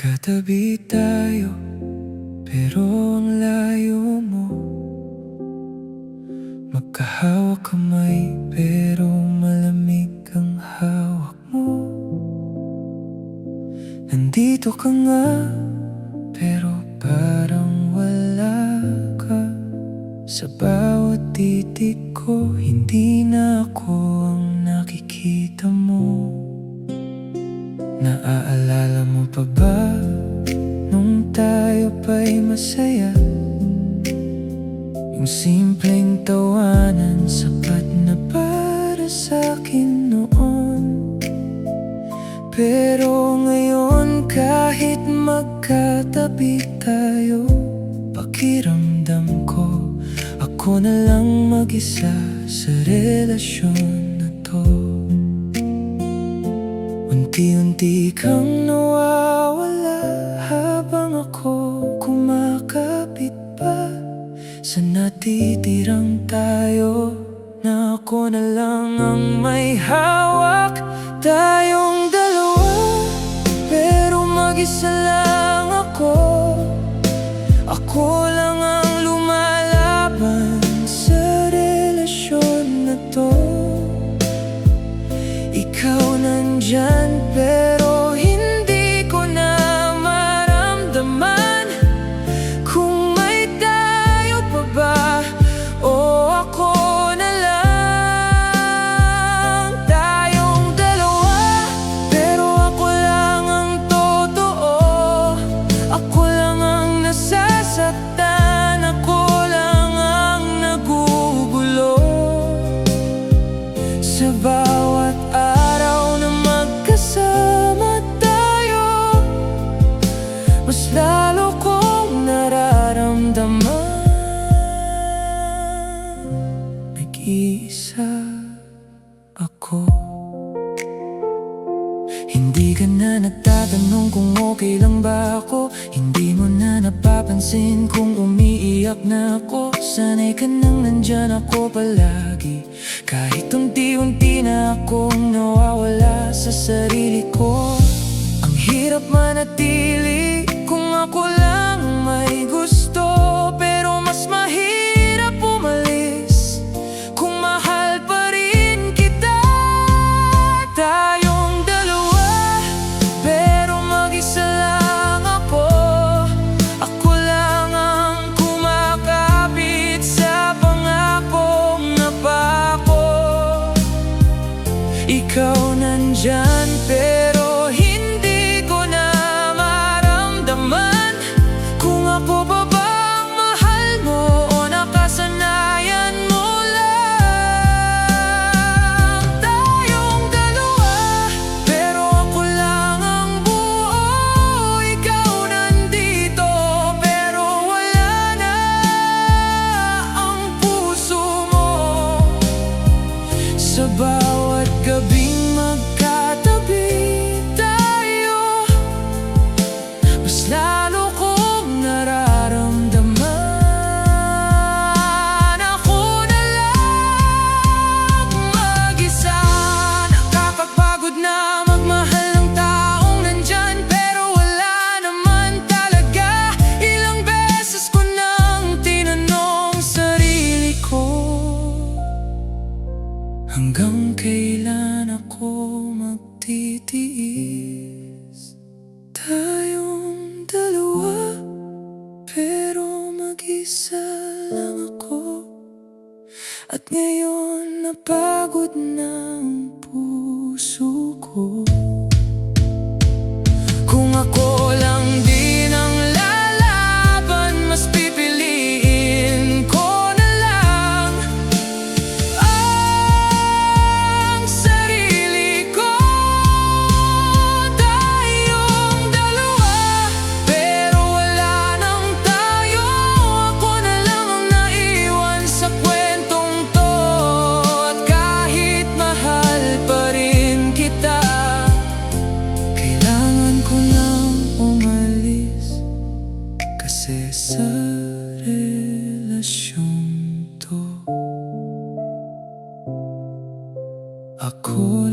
Magkatabi tayo, pero ang layo mo. Magkahawak kamay, pero malamig ang hawak mo. Nandito ka nga, pero parang wala ka. Sa bawat titik ko, hindi na ako ang nakikita mo. Naaalala mo pa ba nung tayo pa'y masaya? Yung simpleng tawanan, sapat na para sa'kin noon. Pero ngayon kahit magkatabi tayo, pakiramdam ko ako na lang mag-isa sa relasyon na to. Unti-unti kang nawawala habang ako kumakapit pa sa natitirang tayo, na ako na lang ang may hawak. Tayong dalawa, pero mag-isa lang ako. Ako lang ang lumalaban sa relasyon na to. Ikaw nandyan, pero hindi ko na maramdaman kung may tayo pa ba o ako na lang. Tayong dalawa, pero ako lang ang totoo. Ako lang ang nasasaktan, ako lang ang nagugulo. Sa bawat araw na magkasama tayo, mas lalo kong nararamdaman nag-iisa ako. Hindi ka na nagtatanong kung okay lang ba ako. Hindi mo na napapansin kung umiiyak na ako. Sanay ka nang nandyan ako palagi, kahit unti-unti na akong nawawala sa sarili ko. Ang hirap manatili kung ako lang may gusto, pero mas mahirap umalis kung mahal pa rin kita. Tayong dalawa, pero mag-isa lang ako. Ako lang ang kumakapit sa pangakong napako. Ikaw nandyan, pero hindi ko na maramdaman kung ako pa ba ang mahal mo o nakasanayan mo lang. Tayong dalawa, pero ako lang ang buo. Ikaw nandito, pero wala na ang puso mo. Sa bawat gabing magkatabi tayo, mas lalo kong nararamdaman ako na lang mag-isa. Nakakapagod na magmahal ng taong nandyan, pero wala naman talaga. Ilang beses ko nang tinanong sarili ko, hanggang kailan ako magtitiis? Tayong dalawa, pero mag-isa lang ako. At ngayon napagod na ang puso ko. Kung ako lang din ang lalaban, mas pipiliin ko na lang ang sarili ko. Tayong dalawa, pero wala nang tayo. Ako na lang ang naiwan sa kwentong to. At kahit mahal pa rin kita, kailangan ko nang umalis, kasi sa relasyon to ako